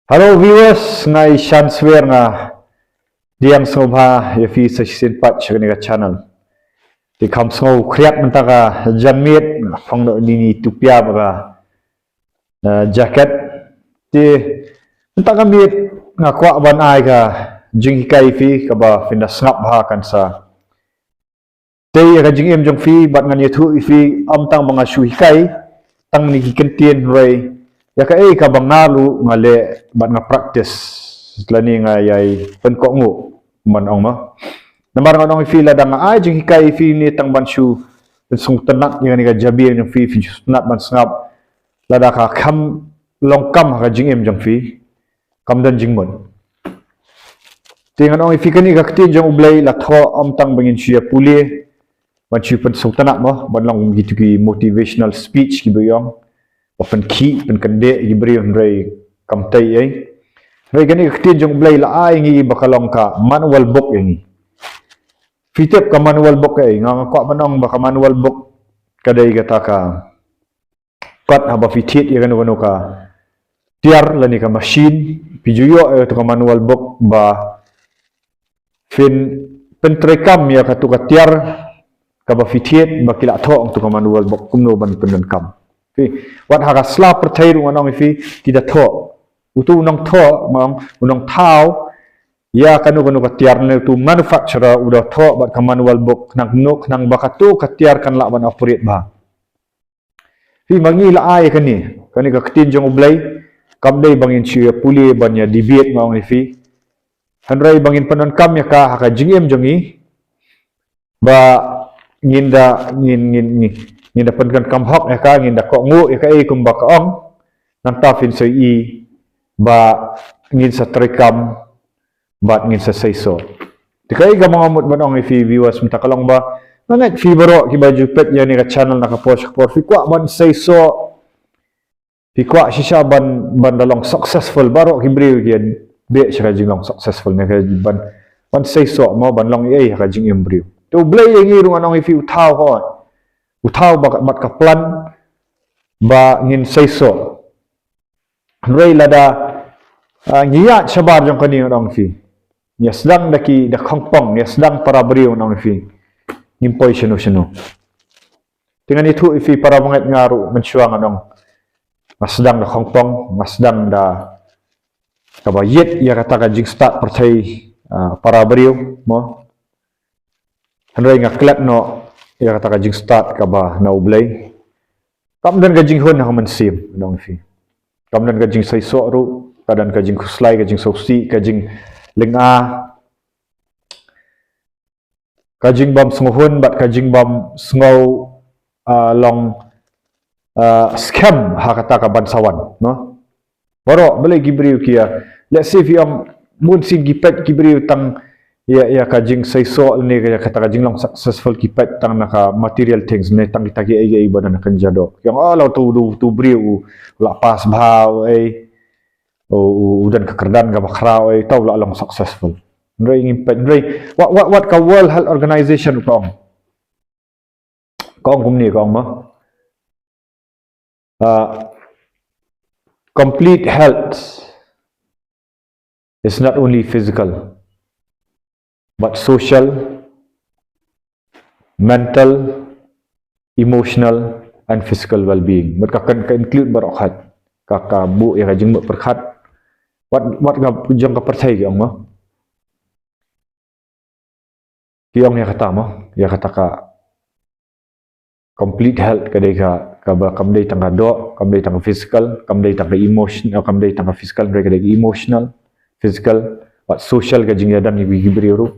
Hello viewers, ngai shanswer nga diang sobha yafi sa sin pat chani ka channel. Di kam so kriat mentaka janmit phong no ni tupia baga jacket ti mentaka mit nga kwa ban ai ka jing kai fi ka ba finda snap ha kan sa. Te ka jing em jong fi bat ngan yathu fi am tang banga shu kai tang ni kentien roi ya ka ka bangalu ngale bat nga practice lani nga yai pen ko ngu man ong ma namar nga ong fi la dang ai jing kai fi ni tang ban shu sung tanak ni ka jabi ng fi snap ban snap la da ka kham long kam ka jing em jong fi kam dan jing mon tingan ong fi kani ka tin jong ublai la tho am tang bangin chia puli ban shu pen sung tanak mo ban long gitu ki motivational speech ki boyong open key pen kende ibri rei kam tai ai rei gani khtin jong blai la ai ngi bakalong ka manual book ngi fitep ka manual book ai nga ko manong baka manual book kadai kata ka pat haba fitit ya gano ka tiar lani ka machine pijuyo to ka manual book ba fin pentrekam ya ka to ka tiar ka ba fitit bakila tho ong to ka manual book kumno ban pendan kam wat haka slap pertai ru anong fi tidak tho utu unong tho mang unong thau ya kanu ka tiar ne tu manufacturer udah tho bat ka manual book nang nok nang bakatu ka tiar kan la ban operate ba fi mangi la ai kani ka tin jong ublai kam dei bangin chia puli banya debate mang fi hanrai bangin panon kam ya ka haka jingem jongi ba nginda ngin dapat kan kam hok ka ngin da ko ngu ka kum ba ka ong nan ta fin so i ba ngin sa trikam ba ngin sa saiso tikai ga mga mut banong fi viewers mta kalong ba nangat fi baro ki ba jupet ya ni ka channel na ka post for fi kwa ban saiso fi kwa shisha ban dalong successful baro ki brio ki be sha jingong successful ne ka ban saiso mo ban long ei ka jing embrio to blay ngi rung anong fi uthao ho uthau mat ka plan ba ngin saiso rei lada ngiya chabar jong kani ngong fi ya sedang daki da khongpong ya sedang para beriu ngong fi nimpoi seno dengan itu fi para mangat ngaru mensuang ngong masdang da khongpong masdang da kabayet ya kata ka jing start pertai para beriu mo rei ngaklat no ya kata kajing start ka ba na ublay kam dan kajing hun ha man sim nong fi kam dan kajing sai so ru kadan kajing kuslai kajing soksi kajing lenga kajing bam sunghun bat kajing bam sngau long scam ha kata ka bansawan no baro bele gibriu kia let's see if you mun sin gipet gibriu tang ya kajing saiso ni kata kajing long successful kipet tang naka material things ne tang kitagi ai badan kan jado yang law tu briu la pas bhau ai udan kekerdan ga bakrau ai tau la long successful rei impact rei what ka world health organization kong kumni kong ma complete health is not only physical but social, mental, emotional, and physical well-being. But ka include barokhat, ka bu ya kajing mo perkhat. What nga jong ka percaya gyong mo? Kiyong ya kata mo, ya kata ka complete health kadai ka ba kamdai tanga do, kamdai tanga physical, kamdai tanga emotional, kamdai tanga physical, kadai emotional, physical, what social kajing yadan ni gibri ru.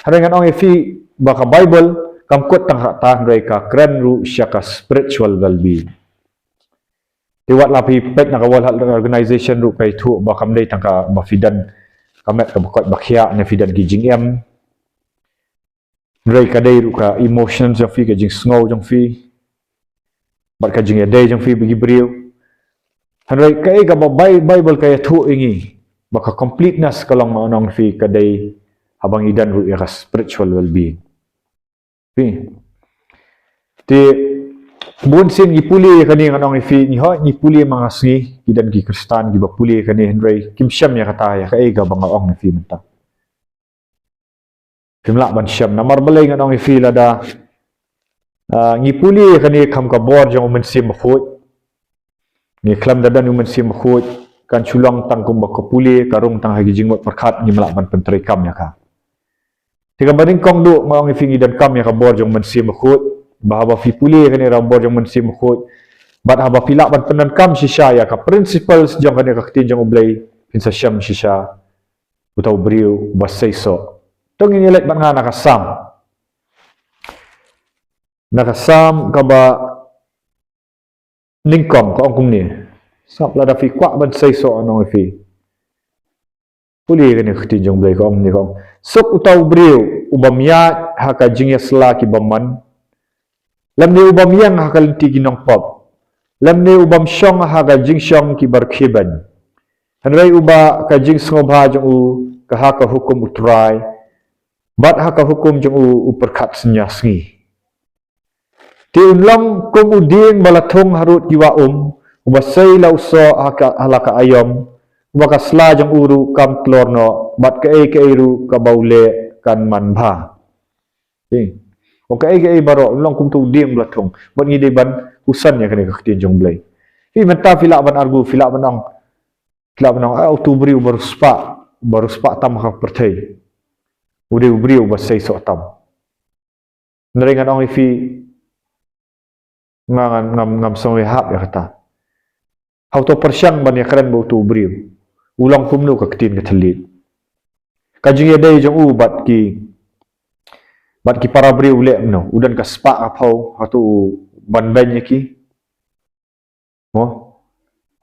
Harangan ong fi baka Bible kam kot tang ta rei ka kren ru syaka spiritual well-being. Tiwat lapi pek na World Health Organization ru kai thu ba kam dei tang ka mafidan kamet ka bakot bakhya ne fidan gi jing em rei ka dei ru ka emotions jong fi ka jing snow jong fi bat ka jing dei jong fi bigi briu hanrei kai ka Bible kai thu ingi baka completeness kalong manong fi ka dei habang idan ru ya spiritual well-being. Ti Bun sin gi puli kani nganong ifi ni ho ni puli mga sngi gidan gi kristan gi ba puli kani henry kim syam ya kata ya ka ega banga ong ifi menta kimla ban syam namar balai nganong ifi lada ngi puli kani kam ka bor jong men sim khut ni klam dadan men sim khut kan chulang tang kum ba ko puli karung tang hagi jingmot perkhat ni mla ban pentri kam ya ka tiga baring kong du ngong ifi ngi dan kam ya ka bor jong men sim khut bahwa fi puli kani rambor jong mensim khut bat haba pila ban penan kam shisha ya ka principles jong kani ka tin jong ublay pinsa syam shisha utau briu basaiso tong ini let ban ngana nakasam ka ba ningkong ka ongkum ni sap la da fi kwa ban saiso anong fi puli kani ka tin jong ublay ka ong ni kong sok utau briu ubamya ha ka jingya sla ki baman lam ni ubam yang hakal ti ginong pop lam ni ubam syong haga jing syong ki barkhiban hanrai uba ka jing sngoba jong u ka ha ka hukum utrai bat ha ka hukum jong u perkhat senya sngi ti unlong kum uding balathong harut kiwa ubasai la uso ha halaka ayom uba ka sla jong uru kam tlorno bat ka e ru ka baule kan manbha okay ay baro long kum tu diem blatong bon ngi de ban usan ya kene ka tin jong blai fi menta fila ban argu fila banang oktobri baru spa tam ka perthai ude ubri ubasai so tam neringan ong fi ngam song hap ya kata auto persyang ban ya keren bo tu ubri ulang kum nu ka tin ka thelit kajing ya dai jong u bat ki para bri ule no udan ka spa apau hatu ban ban ki mo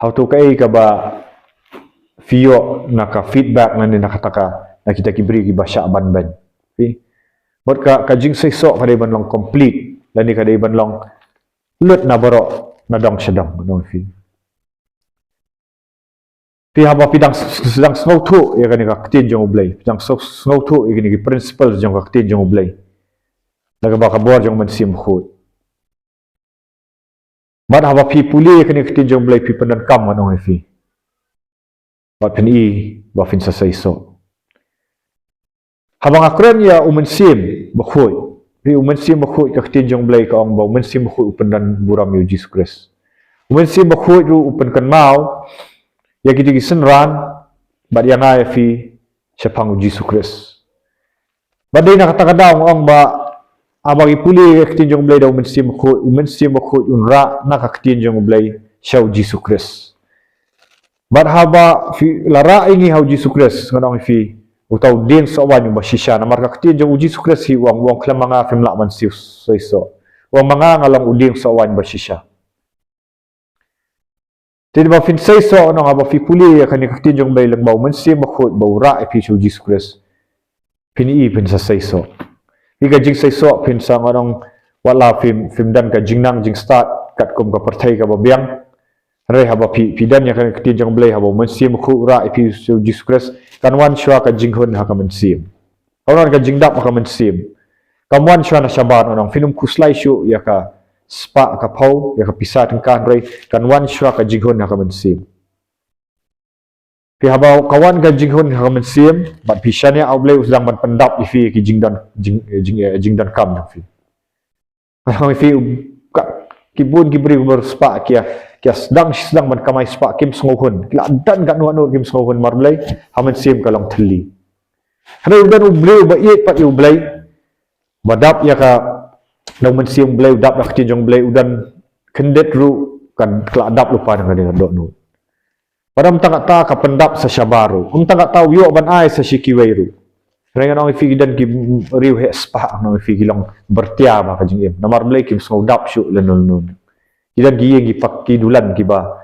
hatu kai ka ba fio naka feedback nani nakataka na kita ki bri ki basya ban ban bot ka jing sai so ka dai ban long complete lani ka dai ban long lut na baro na dong sedang no fi haba pidang sedang snow thu ya kan ka tin jong ublay pidang snow thu ya kan principles jong ka tin jong ublay laga ba kabor jong mensim khut bat haba pi puli kani ktin jong blai pi pendan kam anong fi bat pen i ba fin sa saiso haba ngakren ya umensim bakhoi ri umensim bakhoi ka ktin jong blai ka ong ba umensim bakhoi pendan buram yu Jesus Christ umensim bakhoi ru upen kan mau ya gidi senran bat yang ai fi sepang Jesus Christ badai na kata ong ba abagi puli ktin jong blai da umensim khut unra na ka ktin jong blai shau Jesus Christ bat haba fi lara ingi hau Jesus Christ nganong fi utau ding so wan ba shisha na mar ka ktin jong Jesus Christ hi wang klamanga fim la man siu so wang manga ngalang uding so wan ba shisha tin ba fin sai so no haba fi puli kan ka ktin jong blai lang ba umensim khut ba ura fi shau Jesus Christ pini pin sa sai so Ika jing sai so pin sang orang wala film dan ka jingnang jing start kat kum ka perthai ka babiang re haba pi dan ya kan kti jang blai haba mensim khu ra ipi su Jesus Christ kan wan shwa ka jinghun ha ka mensim orang ka jingdap ka mensim kam wan shwa na shabat orang film kuslai shu ya ka spa ka pau ya ka pisat kan re kan wan shwa ka jinghun ha ka mensim pi haba kawan ka jinghun ha mensim bat pisane au blai usang ban pendap ifi ki jingdan kam fi ha fi kibun kibri ber spa kia sedang ban kamai spa kim sngohun la dan kan nu kim sngohun mar blai ha mensim ka long thli hana udan ublai ba i pat u blai badap ya ka long mensim blai dap dak tin jong blai udan kendet ru kan kla dap lupa dengan dok nu Padam tangak ta ka pendap sa syabaru. Tangak tahu yo ban ai sa shikiweiru. Rengan ong fi dan ki riu he spa no fi long bertia ba ka jing namar blai kim sngau dap syu lenul nun. Kidan gi gi pak ki dulan ki ba.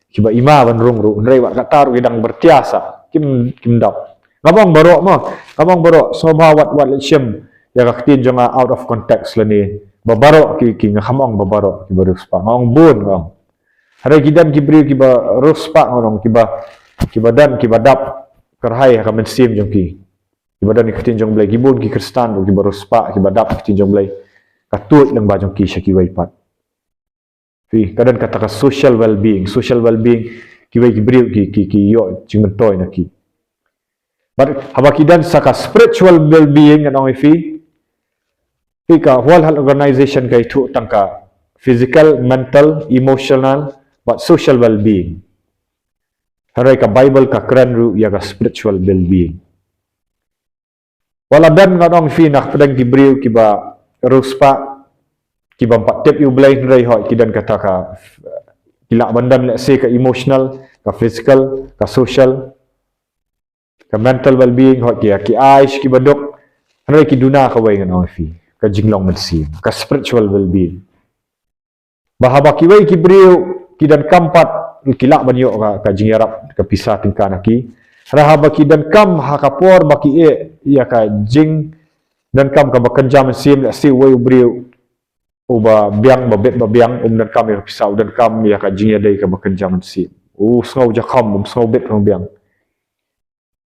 Ki ba ima ban rung ru rei wa ka taru gedang bertiasa kim dap. Ngabang baro mo. Ngabang baro so ba wat syem ya ka tin jonga out of context lani. Babaro ki ngahamong babaro ki baru spa. Ngong bun ngong. Hari kidan kibri kiba ruspa orang kiba dan kiba dap kerhai ka mensim jong ki kiba dan kitin jong blai kibun ki kristan kiba ruspa kiba dap kitin jong blai katut lang ba jong ki syaki waipat fi kadan kata ka social well-being kiwai kibriu ki yo jingmentoi na ki but haba kidan saka spiritual well-being anong fi ka World Health Organization kay tu tangka physical, mental, emotional, but social well-being. Haray ka Bible ka kran ru ya ka spiritual well-being. Wala dan ngadong fi nak pedang kibriu kiba ruspa kiba empat tip yu belai rai hoi kidan kata ka kila bandan let's say ka emotional, ka physical, ka social, ka mental well-being hoi ki aish kiba dok haray ki duna ka wai ngadong fi ka jinglong mensim ka spiritual well-being. Bahaba kiwai kibriu kidan kampat kila banyo ka jingyarap ka pisah tingka naki rahaba kidan kam hakapor baki ya ka jing dan kam ka bakenja mensim si wai briu uba biang babet babiang dan kam ya pisau dan kam ya ka jing ya dai ka bakenja mensim sngau jakam sngau bet biang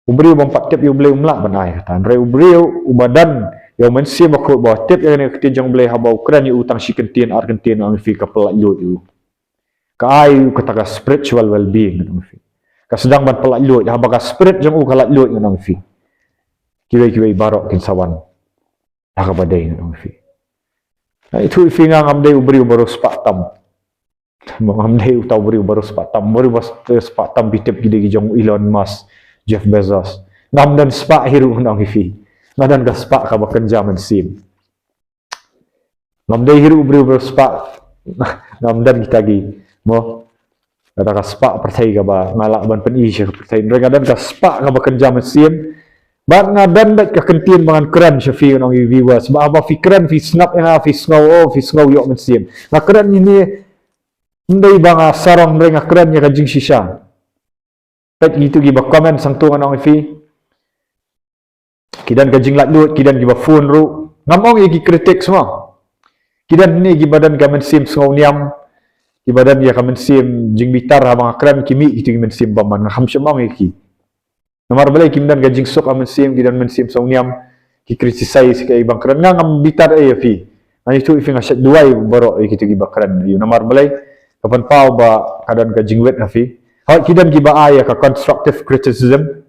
ubriu bompat tip yu blei umla banai tan re ubriu ubadan yang mensim aku bawa tip yang ketijang blei haba ukran yu utang sikentin Argentina ang fi ka pelak yu ka ai kata ka spiritual well-being ang fi ka sedang ban pelak lut haba ka spirit jang u kalak lut nang fi kiwai barok kin sawan ka badai nang fi itu fi nga ngamdai ubri baru spatam ngamdai utau ubri baru spatam baru bas spatam bitip gide jong Elon Musk Jeff Bezos ngamdan spa hiru nang fi ngadan ka spa ka bakenja mensim ngamdai hiru ubri baru spa ngamdan kita gi mo kata ka spa percaya ka ba ngalak ban penisya percaya ngadan ka spa ka bakenja mensim bat ngadan dat ka kentin mangan kran syafi nang viewers ba apa fikran fi snap ya fi ngau yo mensim na kran ini ndai banga sarong renga kran ya kajing sisa pet gitu gi ba comment sang tu nang fi kidan kajing latlut kidan gi ba phone ru ngamong gi kritik semua kidan ni gi badan ka mensim ngau niam di badan dia kamen sim jing bitar habang akran kimi itu kamen sim baman ngam semang iki nomor balai kimdan gajing sok kamen sim gidan men sim songyam ki criticize kay ibang kran ngam bitar ay fi ani tu ifi ngaset duai baro iki tu bakran yu nomor balai kapan pau ba kadan gajing wet afi hal kidan giba aya ka constructive criticism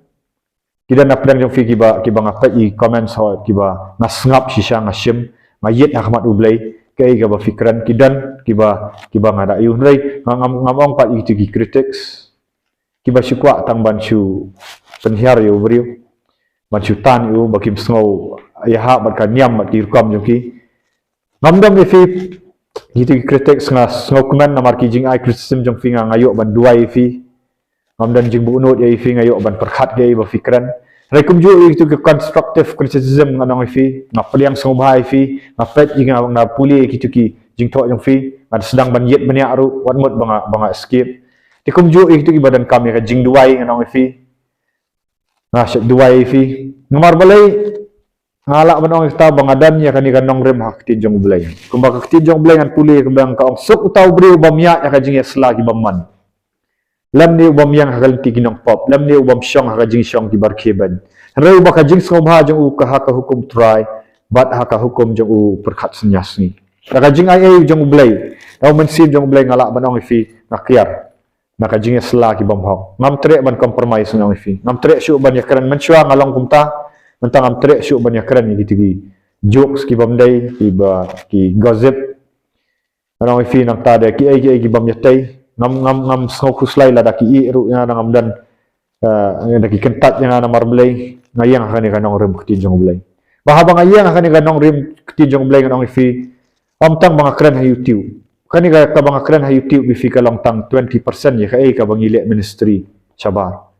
kidan apdan yang fi giba ngapet i comments ho giba ngasngap sisa ngasim ngayet ahmad ublai kay gaba fikran kidan kiba ngada yun ray ngamong pat itu gi critics kiba syukwa tang bansu penhiar yu beriu bansu tan yu bakim sngau ayaha bat kanyam bat kirkam joki ngamdam ifi gitu gi critics ngau kuman namar ki jing ai criticism jong finga ngayo ban duai fi ngamdan jing bunut ya ifi ngayo ban perkhat ge ba fikran Rekum ju itu ke constructive criticism nganong ifi ngapeliang songbai ifi ngapet jing awang na puli kitu ki jing tok jong fi ngad sedang ban yet banyak ru wat mot banga skip tikum ju itu ki badan kami ka jing duai nganong ifi syek duai ifi nomor balai ngalak banong ista bangadan ya kani kanong rem hak tin jong bulai kumba ka tin jong bulai ngan puli ke bang ka sok utau bri ubamya ya ka jing yasla ki bamman lam ni ubam yang hakal tiginong pop lam ni ubam syong hakajing syong ki barkeban reu bakajing sngobha jong u ka hukum try bat haka hukum jong u perkhat senyas ni hakajing ai jong blai au mensim jong blai ngalak banong ifi nakiar nakajing sela ki bam hok ngam trek ban compromise nong ifi ngam trek syuk ban yakran menchua ngalong kumta mentang ngam trek syuk ban yakran ni gitu jokes ki bam dai ki gossip nong ifi nang ta de ki bam yatai ngam sngau kuslai la daki iru yang ngam dan daki kentat yang ana marblai ngayang akani kanong rem ketinjong blai bahaba ngayang akani kanong rem ketinjong blai kanong ifi omtang mga kran ha YouTube kani ka mga kran ha YouTube bifi ka long tang 20% ya ka ka bangile ministry sabar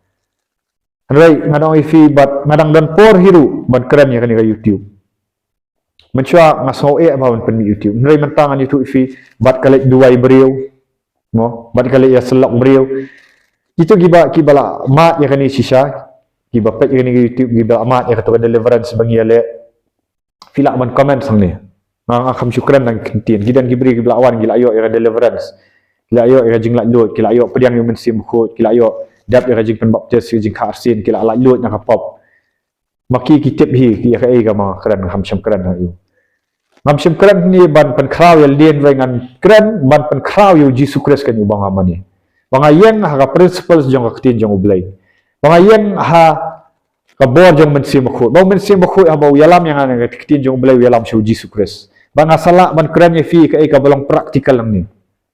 rai nganong ifi bat ngadang dan por hiru ban kran ya kani ka YouTube menchua ngasau ba pen YouTube rai mentangan YouTube ifi bat kalet duai beriau no bat kali ya selok beriau itu gibala mat ya kani sisa giba pet ya kani YouTube giba mat ya kata deliverance bagi ale filak man comment sang ni ngang akam syukran nang kentin gidan gibri gibla awan gila ayo ya deliverance gila ayo ya jing lak lut gila ayo pediang yang mensim khut gila ayo dap ya jing pen baptis jing kharsin gila lak lut nang kapop maki kitip hi ya ka ma kran ham syam kran ayo ngam sim kran ni ban pen kraw ya lien ngan kran ban pen kraw yu Jesus Christ kan yu bang amani bang yen ha principles jong ka tin jong ublay bang yen ha ka bor jong men sim khu bang men sim khu ha bau yalam yang an ka tin jong ublay yalam shu Jesus Christ bang asala ban kran ye fi ka ka balong practical lang ni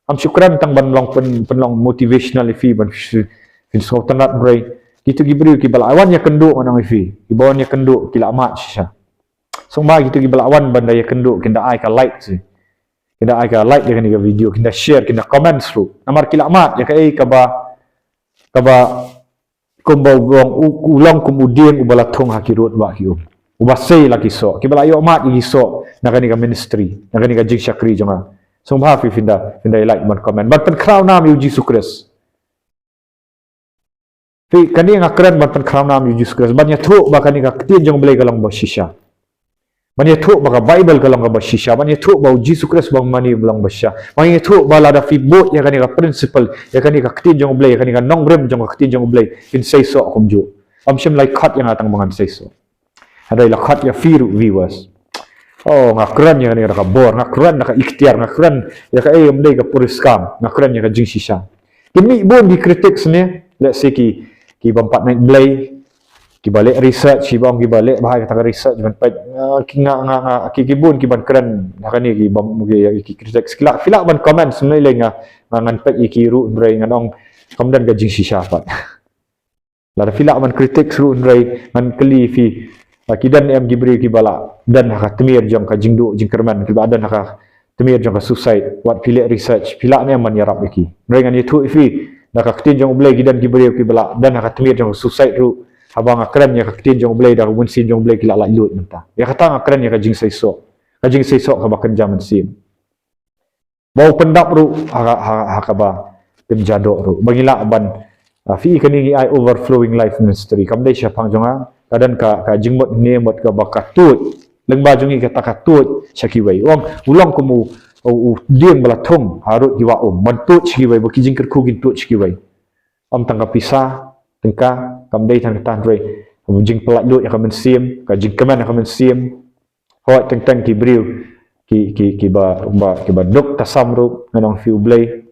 am syukran tang ban long penlong motivational fi ban fin so tanat bray gitu gibri ki balawan ya kendu manang fi ibawan ya kendu kila amat sya so ma gitu ki balawan banda ya kendu kinda ai ka like si kinda ai ka like dengan video kinda share kinda comment through namar kila amat ya ka ba kumbau bong ulang kemudian ubala thong hakirut ba ki ubasay laki so ki bala yo amat gi so nakani ka ministry nakani ka jing syakri jonga so ma fi finda like man comment but pen crown nam yu Jesus Christ fi kani ngakran ban pen crown nam yu Jesus Christ ban ya thu ba kani ka tin jong blai galang ba shisha ban ya thu ba ka Bible galang ba shisha ban ya thu ba Jesus Christ bang mani galang ba shisha ban ya thu ba la da fi bot ya kani ka principle ya kani ka tin jong blai ya kani ka nong rem jong ka tin jong blai in say so kumju am shim like khat yang atang mangan say so ada la khat ya firu viewers oh ngakran ya ni ka bor ngakran ka ikhtiar ngakran ya ka ay mdai ka puriskam ngakran ya ka jing shisha kimi bon di kritik sne let's say ki bampat naik blay ki balik research ki bang ki balik bahai kata research ban pai ki nga ki bon ki ban kran nakani ki bam ki kritik skila fila ban comment semai le nga ngan pai ki ru ndrai nganong kamdan ka jing shisha pat la fila ban kritik ru ndrai ngan kli fi kidan em gibri ki bala dan ha temir jong ka jingdu jingkerman ki badan ha temir jong ka suicide wat pilih research pila ne man yarap iki ngan itu fi nak tin jong blay kidan gibri ki bala dan ha temir jong suicide ru habang akran ya ka tin jong blay da mun sin jong blay ki la lut menta ya kata akran ya ka jing saiso ka bakan jaman sim bau pendap ru ha ka ba penjado ru bangila ban fi kani ai overflowing life ministry kam dai sya pang jonga kadan ka jingmot ni mot ka bakatut lengba jungi kata katut syakiwai ulang kumu dieng bala thong harut giwa mantut syakiwai baki jingker ku gintut syakiwai tangka pisah tengka kamdai tang tan roi jing pelak lut ya kamen sim ka jing keman ya kamen sim hot teng ki briu ki ba dok tasam ru nganong fiu blay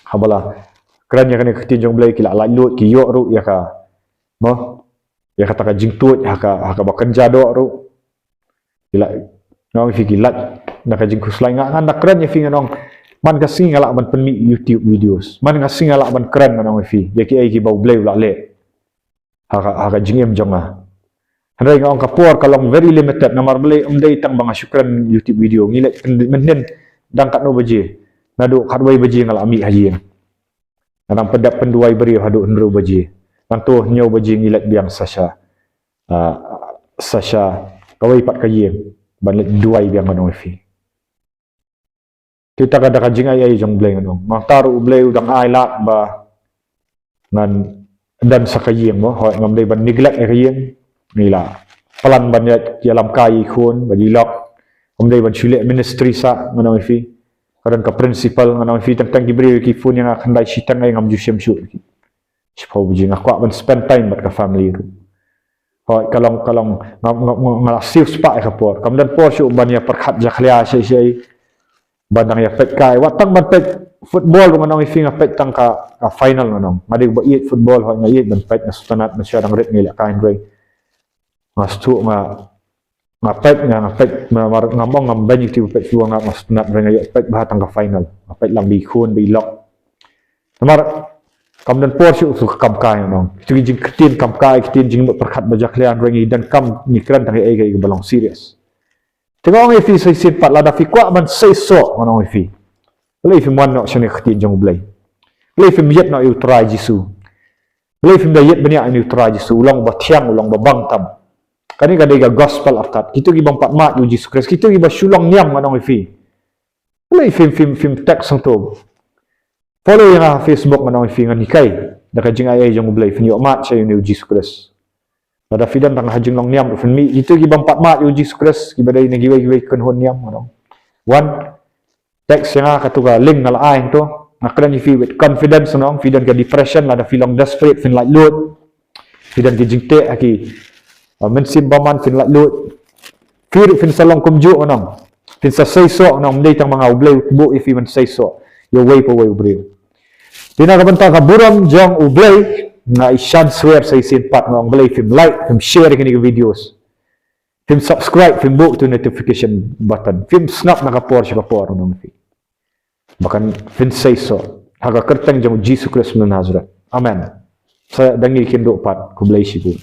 habala kran ya kan ki jong blay ki la lut ki yo ru ya ka mo ya kata ka jingtut haka bakenja do ru ila nong fi gilat nak jing kuslai ngan nak keren ya fi nong man ka sing ala ban penmi YouTube videos man ka sing ala ban keren nong fi ya ki ai ki bau blay la le haka jingem jonga handai ngong ka por kalong very limited namar blay umdai tang bang syukran YouTube video ngilek menen dang kat no baje nadu khatwai baje ngal ami haji nang pedap penduai beri hadu ndru baje Tanto nyau bajing ilat biang sasha kawai pat kayeng banlet duai biang manong fi kita kada kajing ai jong bleng nong mangtaru bleu dang ai lak ba ngan dan sakayeng mo hoi ngam dei ban neglect kayeng nila pelan banyak dalam kai khun badilok ngam dei ban chule ministry sa manong fi kadan ka principal manong fi tang gibri ki phone yang akan dai sitang ai ngam ju syem syu Siapa bujing aku akan spend time buat ke family tu. Kalau ngalasif sepak kapor. Kemudian por syuk ban ya perkhat jaklia syai bandang ya pet kai. Watang ban pet football nganong ifi ngapet tang ka final nganong. Ngadi ba eat football ho ngai ban pet nasunat masyadang red ngilak kain roi. Ngastu ngapet ngamong ngambany ti pet suang nasunat ngai pet bahatang ka final. Ngapet lang bikun bilok. Tamar kemudian porsi untuk kam kai nong itu jing ketin kam kai ketin jing perkat bajak lian rengi dan kam nikran tangi ai ga balong serius tengok ngi fi sai pat lada fi kwa man sai so nong fi lei fi man no sene ketin jong blai lei fi miet no yu try jisu lei fi dayet bania yu try jisu ulang ba thiang ulang ba bang tam kani ga dega gospel aftat kitu gi bang pat mat yu jisu kris kitu gi ba sulong nyam nong fi lei fi text sang to follow yang Facebook manong fingan hikai da kajing ai jong blai fin yo mat saya ni Jesus Christ ada fidan tang hajing long niam fin mi itu gi bang pat mat yo Jesus Christ gi badai ni giwai kan hon niam manong one text yang katuga link ngal ai to nakran ni fi with confidence nong fidan ga depression ada filong desperate fin like load fidan gi jingte aki mensim baman fin like load fin salong kumju manong Pinsa say so, na umday tang mga ublay utbo if even say so. Your way po way ubriyo. Pinakabanta ka buram jang ublay, na i-shad swear sa isinpat nga ublay, film like, film share kini videos. Film subscribe, film book to notification button. Film snap nakapor siya kapor ng fi. Bakan film say so. Haga kertang jang Jesus Christ ng Nazareth. Amen. Sa dangi kindo pat kublay siya